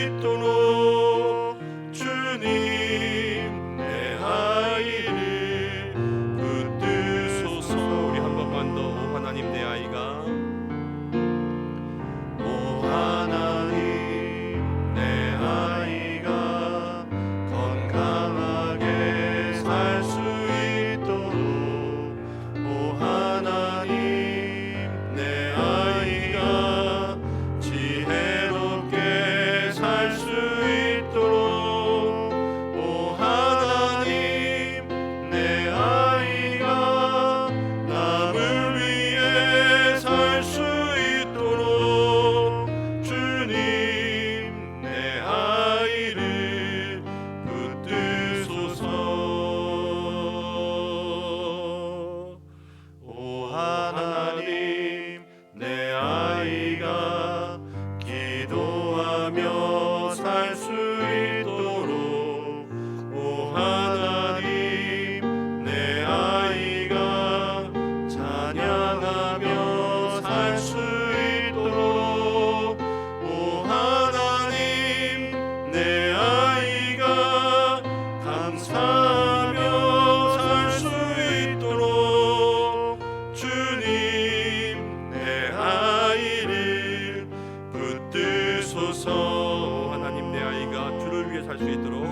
있도록 주님, 내 아이를 붙드소서. 우리 한 번만 더. 오 하나님, 내 아이가, 오 하나님, 내 아이가 건강하게 살 수 있도록, 오 하나님, 내 아이가 지혜롭게 살 수 있도록, 오 하나님, 내 아이가 남을 위해 살 수 있도록 주님, 내 아이를 붙드소서. 오 하나님, 내 아이가 기도하며 살 수 있도록, 오 하나님, 내 아이가 찬양하며 살 수 있도록, 오 하나님, 내 아이가 감사하며 살 수 있도록 주님, 내 아이를 붙드소서. 하나님, 내 아이가 주를 위해 살 수 있도록,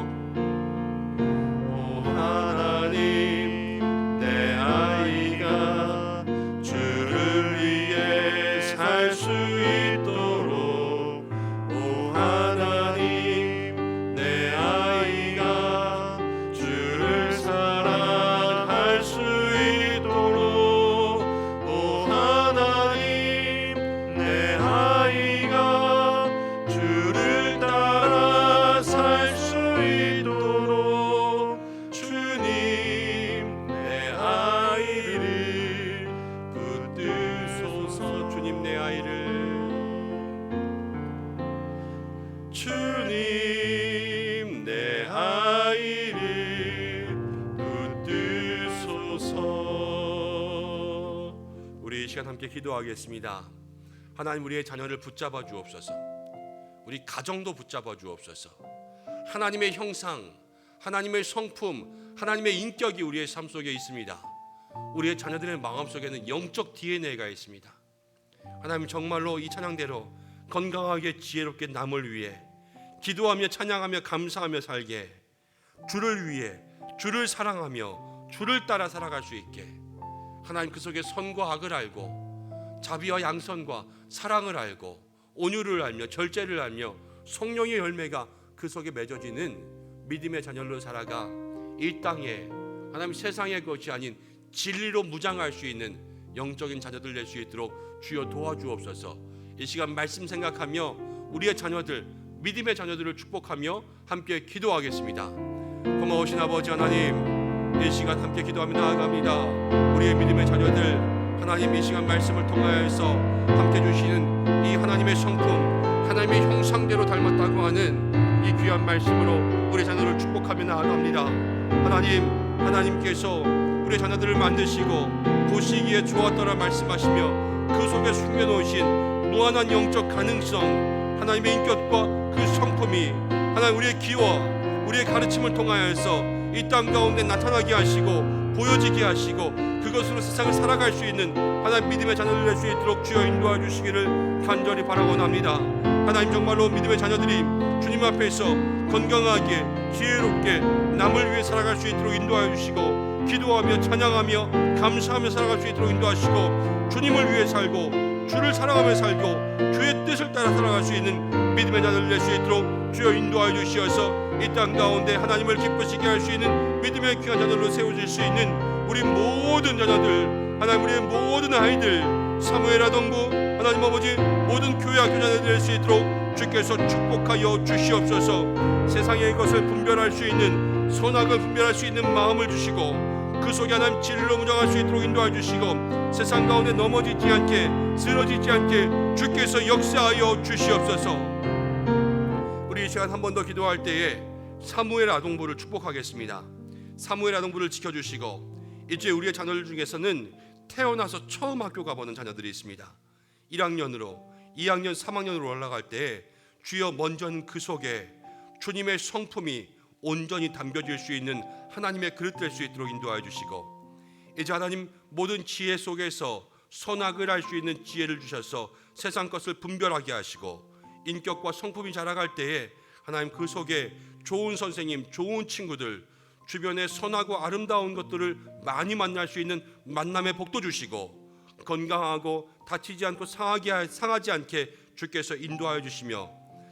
오 하나님, 내 아이가 주를 위해 살 수 있도록, 오 하나님, 내 아이가 주를 사랑할 수 있도록, 오 하나님, 내 아이가 주를 따라 살 수 있도록 주님, 내 아이를 붙드소서. 주님, 내 아이를, 주님, 내 아이를 붙드소서. 우리 이 시간 함께 기도하겠습니다. 하나님, 우리의 자녀를 붙잡아 주옵소서. 우리 가정도 붙잡아 주옵소서. 하나님의 형상, 하나님의 성품, 하나님의 인격이 우리의 삶 속에 있습니다. 우리의 자녀들의 마음속에는 영적 DNA가 있습니다. 하나님, 정말로 이 찬양대로 건강하게 지혜롭게 남을 위해 기도하며 찬양하며 감사하며 살게, 주를 위해 주를 사랑하며 주를 따라 살아갈 수 있게, 하나님 그 속에 선과 악을 알고 자비와 양선과 사랑을 알고 온유를 알며 절제를 알며 성령의 열매가 그 속에 맺어지는 믿음의 자녀로 살아가 이 땅에 하나님 세상의 것이 아닌 진리로 무장할 수 있는 영적인 자녀들 될 수 있도록 주여 도와주옵소서. 이 시간 말씀 생각하며 우리의 자녀들, 믿음의 자녀들을 축복하며 함께 기도하겠습니다. 고마우신 아버지 하나님, 이 시간 함께 기도하며 나아갑니다. 우리의 믿음의 자녀들 하나님 이 시간 말씀을 통하여서 함께 주시는 이 하나님의 성품, 하나님의 형상대로 닮았다고 하는 이 귀한 말씀으로 우리 자녀를 축복하며 나아갑니다. 하나님께서 우리 자녀들을 만드시고 보시기에 좋았더라 말씀하시며 그 속에 숨겨놓으신 무한한 영적 가능성, 하나님의 인격과 그 성품이 하나님 우리의 기와 우리의 가르침을 통하여서 이 땅 가운데 나타나게 하시고 보여지게 하시고 그것으로 세상을 살아갈 수 있는 하나님 믿음의 자녀를 낼 수 있도록 주여 인도해 주시기를 간절히 바라원합니다. 하나님 정말로 믿음의 자녀들이 주님 앞에서 건강하게 지혜롭게 남을 위해 살아갈 수 있도록 인도해 주시고 기도하며 찬양하며 감사하며 살아갈 수 있도록 인도하시고 주님을 위해 살고 주를 사랑하며 살고 주의 뜻을 따라 살아갈 수 있는 믿음의 자녀를 낼 수 있도록 주여 인도하여 주시어서 이 땅 가운데 하나님을 기쁘시게 할 수 있는 믿음의 귀한 자녀로 세워질 수 있는 우리 모든 자녀들, 하나님 우리의 모든 아이들, 사무엘 아동부, 하나님 아버지 모든 교회 학교 자녀들 될 수 있도록 주께서 축복하여 주시옵소서. 세상의 것을 분별할 수 있는 선악을 분별할 수 있는 마음을 주시고 그 속에 하나님 진리로 무장할 수 있도록 인도해 주시고 세상 가운데 넘어지지 않게 쓰러지지 않게 주께서 역사하여 주시옵소서. 우리 이 시간 한 번 더 기도할 때에 사무엘 아동부를 축복하겠습니다. 사무엘 아동부를 지켜주시고 이제 우리의 자녀들 중에서는 태어나서 처음 학교 가보는 자녀들이 있습니다. 1학년으로 2학년 3학년으로 올라갈 때 주여 먼저는 그 속에 주님의 성품이 온전히 담겨질 수 있는 하나님의 그릇 될 수 있도록 인도하여 주시고 이제 하나님 모든 지혜 속에서 선악을 알 수 있는 지혜를 주셔서 세상 것을 분별하게 하시고 인격과 성품이 자라갈 때에 하나님 그 속에 좋은 선생님, 좋은 친구들, 주변에 선하고 아름다운 것들을 많이 만날 수 있는 만남의 복도 주시고 건강하고 다치지 않고 상하지 않게 주께서 인도하여 주시며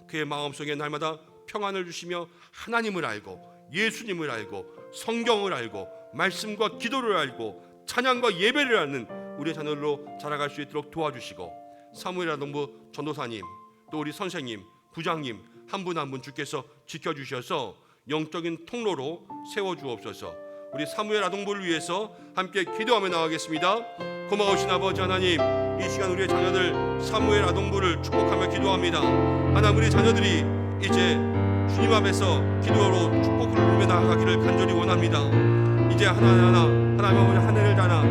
그의 마음속에 날마다 평안을 주시며 하나님을 알고 예수님을 알고 성경을 알고 말씀과 기도를 알고 찬양과 예배를 하는 우리의 자녀로 자라갈 수 있도록 도와주시고 사무엘 아동부 전도사님 또 우리 선생님, 부장님 한 분 한 분 주께서 지켜주셔서 영적인 통로로 세워주옵소서. 우리 사무엘 아동부를 위해서 함께 기도하며 나가겠습니다. 고마우신 아버지 하나님, 이 시간 우리의 자녀들 사무엘 아동부를 축복하며 기도합니다. 하나님 우리 자녀들이 이제 주님 앞에서 기도로 축복을 누리며 나아가기를 간절히 원합니다. 이제 하나하나 하나님 아버지 한 해를 다나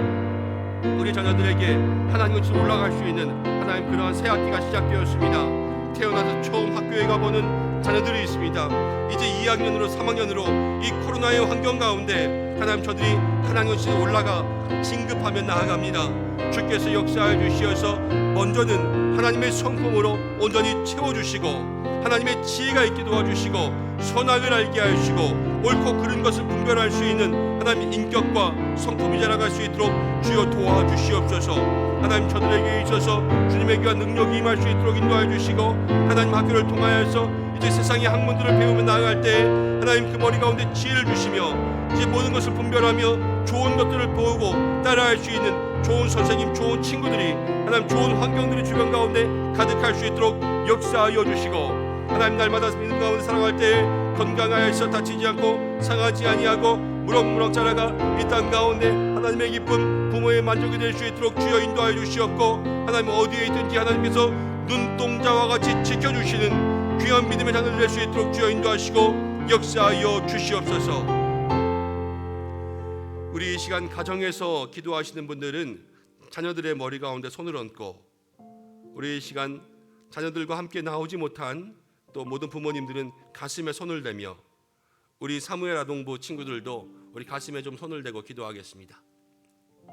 우리 자녀들에게 하나님 것으로 올라갈 수 있는 하나님 그러한 새 학기가 시작되었습니다. 태어나서 처음 학교에 가보는 자녀들이 있습니다. 이제 2학년으로 3학년으로 이 코로나의 환경 가운데 하나님 저들이 하나님 것으로 올라가 진급하며 나아갑니다. 주께서 역사하여 주시어서 먼저는 하나님의 성품으로 온전히 채워주시고 하나님의 지혜가 있게 도와주시고 선악을 알게 하시고 옳고 그른 것을 분별할 수 있는 하나님의 인격과 성품이 자라갈 수 있도록 주여 도와주시옵소서. 하나님 저들에게 있어서 주님의 귀한 능력이 임할 수 있도록 인도하여 주시고 하나님 학교를 통하여서 이제 세상의 학문들을 배우며 나아갈 때 하나님 그 머리 가운데 지혜를 주시며 이제 모든 것을 분별하며 좋은 것들을 보고 따라할 수 있는 좋은 선생님, 좋은 친구들이 하나님 좋은 환경들이 주변 가운데 가득할 수 있도록 역사하여 주시고 하나님 날마다 믿음 가운데 살아갈 때 건강하여서 다치지 않고 상하지 아니하고 무럭무럭 자라가 이 땅 가운데 하나님의 기쁨 부모의 만족이 될 수 있도록 주여 인도하여 주시옵고 하나님 어디에 있든지 하나님께서 눈동자와 같이 지켜주시는 귀한 믿음의 자녀를 낼 수 있도록 주여 인도하시고 역사하여 주시옵소서. 우리 이 시간 가정에서 기도하시는 분들은 자녀들의 머리 가운데 손을 얹고 우리 이 시간 자녀들과 함께 나오지 못한 또 모든 부모님들은 가슴에 손을 대며 우리 사무엘 아동부 친구들도 우리 가슴에 좀 손을 대고 기도하겠습니다.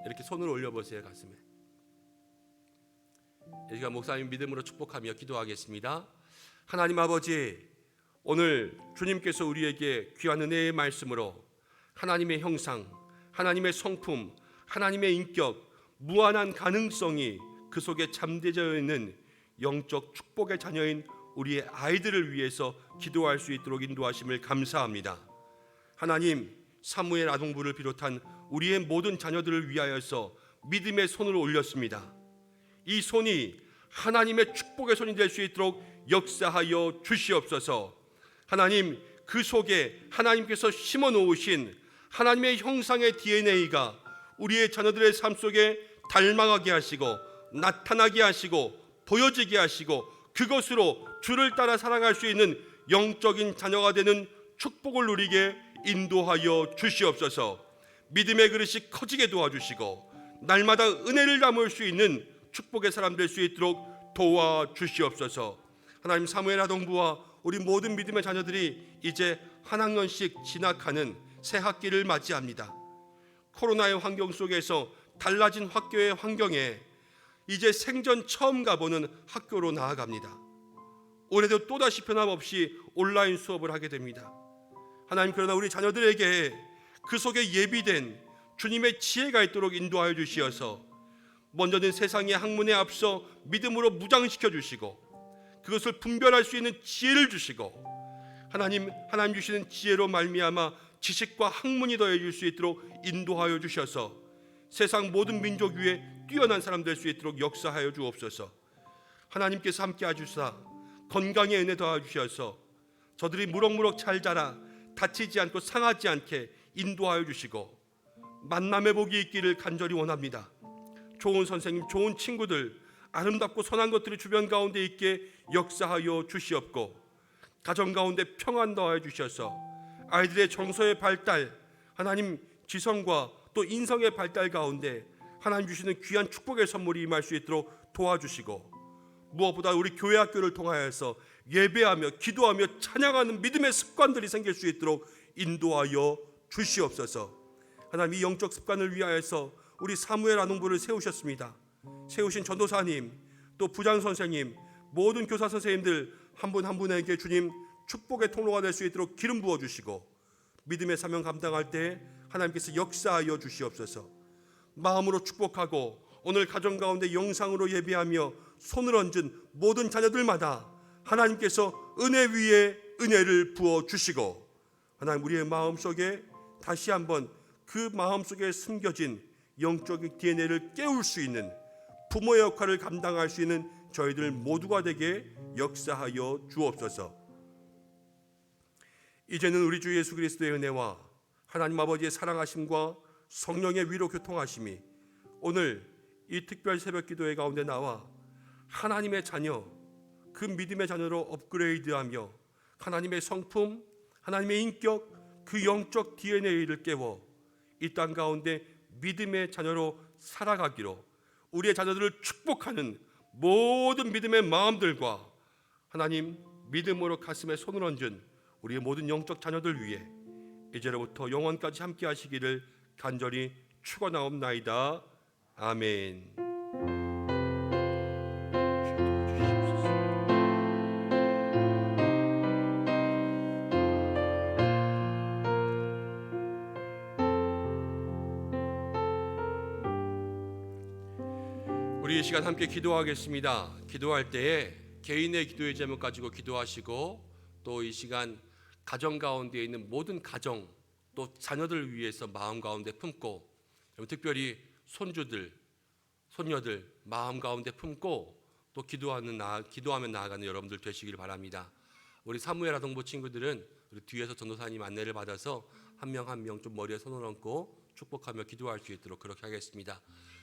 이렇게 손을 올려보세요. 가슴에. 이 시간 목사님 믿음으로 축복하며 기도하겠습니다. 하나님 아버지, 오늘 주님께서 우리에게 귀한 은혜의 말씀으로 하나님의 형상, 하나님의 성품, 하나님의 인격, 무한한 가능성이 그 속에 잠재져 있는 영적 축복의 자녀인 우리의 아이들을 위해서 기도할 수 있도록 인도하심을 감사합니다. 하나님, 사무엘 아동부를 비롯한 우리의 모든 자녀들을 위하여서 믿음의 손을 올렸습니다. 이 손이 하나님의 축복의 손이 될 수 있도록 역사하여 주시옵소서. 하나님, 그 속에 하나님께서 심어 놓으신 하나님의 형상의 DNA가 우리의 자녀들의 삶 속에 닮아가게 하시고 나타나게 하시고 보여지게 하시고 그것으로 주를 따라 살아갈 수 있는 영적인 자녀가 되는 축복을 누리게 인도하여 주시옵소서. 믿음의 그릇이 커지게 도와주시고 날마다 은혜를 담을 수 있는 축복의 사람 될 수 있도록 도와주시옵소서. 하나님, 사무엘 아동부와 우리 모든 믿음의 자녀들이 이제 한 학년씩 진학하는 새 학기를 맞이합니다. 코로나의 환경 속에서 달라진 학교의 환경에 이제 생전 처음 가보는 학교로 나아갑니다. 올해도 또다시 변함없이 온라인 수업을 하게 됩니다. 하나님, 그러나 우리 자녀들에게 그 속에 예비된 주님의 지혜가 있도록 인도하여 주시어서 먼저는 세상의 학문에 앞서 믿음으로 무장시켜 주시고 그것을 분별할 수 있는 지혜를 주시고 하나님 주시는 지혜로 말미암아 지식과 학문이 더해질 수 있도록 인도하여 주셔서 세상 모든 민족 위에 뛰어난 사람 될 수 있도록 역사하여 주옵소서. 하나님께서 함께 하주사 건강의 은혜 더하여 주셔서 저들이 무럭무럭 잘 자라 다치지 않고 상하지 않게 인도하여 주시고 만남의 복이 있기를 간절히 원합니다. 좋은 선생님, 좋은 친구들, 아름답고 선한 것들이 주변 가운데 있게 역사하여 주시옵고 가정 가운데 평안 더하여 주셔서 아이들의 정서의 발달, 하나님 지성과 또 인성의 발달 가운데 하나님 주시는 귀한 축복의 선물이 임할 수 있도록 도와주시고 무엇보다 우리 교회 학교를 통하여서 예배하며 기도하며 찬양하는 믿음의 습관들이 생길 수 있도록 인도하여 주시옵소서. 하나님, 이 영적 습관을 위하여서 우리 사무엘 아동부를 세우셨습니다. 세우신 전도사님, 또 부장 선생님, 모든 교사 선생님들 한 분 한 분에게 주님 축복의 통로가 될 수 있도록 기름 부어 주시고 믿음의 사명 감당할 때 하나님께서 역사하여 주시옵소서. 마음으로 축복하고 오늘 가정 가운데 영상으로 예배하며 손을 얹은 모든 자녀들마다 하나님께서 은혜 위에 은혜를 부어 주시고 하나님, 우리의 마음속에 다시 한번 그 마음속에 숨겨진 영적인 DNA를 깨울 수 있는 부모의 역할을 감당할 수 있는 저희들 모두가 되게 역사하여 주옵소서. 이제는 우리 주 예수 그리스도의 은혜와 하나님 아버지의 사랑하심과 성령의 위로 교통하심이 오늘 이 특별 새벽 기도회 가운데 나와 하나님의 자녀, 그 믿음의 자녀로 업그레이드하며 하나님의 성품, 하나님의 인격, 그 영적 DNA를 깨워 이 땅 가운데 믿음의 자녀로 살아가기로 우리의 자녀들을 축복하는 모든 믿음의 마음들과 하나님 믿음으로 가슴에 손을 얹은 우리의 모든 영적 자녀들 위해 이제로부터 영원까지 함께 하시기를 간절히 축원하옵나이다. 아멘. 우리 이 시간 함께 기도하겠습니다. 기도할 때에 개인의 기도의 제목 가지고 기도하시고 또 이 시간 가정 가운데 있는 모든 가정 또 자녀들 위해서 마음 가운데 품고 특별히 손주들, 손녀들 마음 가운데 품고 또 기도하며 나아가는 여러분들 되시길 바랍니다. 우리 사무엘 아동부 친구들은 우리 뒤에서 전도사님 안내를 받아서 한 명 한 명 좀 머리에 손을 얹고 축복하며 기도할 수 있도록 그렇게 하겠습니다.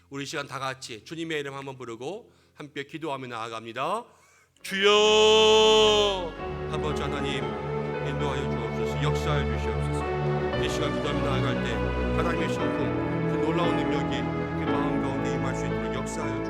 우리 시간 다 같이 주님의 이름 한번 부르고 함께 기도하며 나아갑니다. 주여, 아버지 하나님 인도하여 주옵소서. 역사하여 주시옵소서. 이 시간 기도하며 나아갈 때 하나님의 성품, 그 놀라운 능력이 그 마음 가운데 임할 수 있도록 역사하여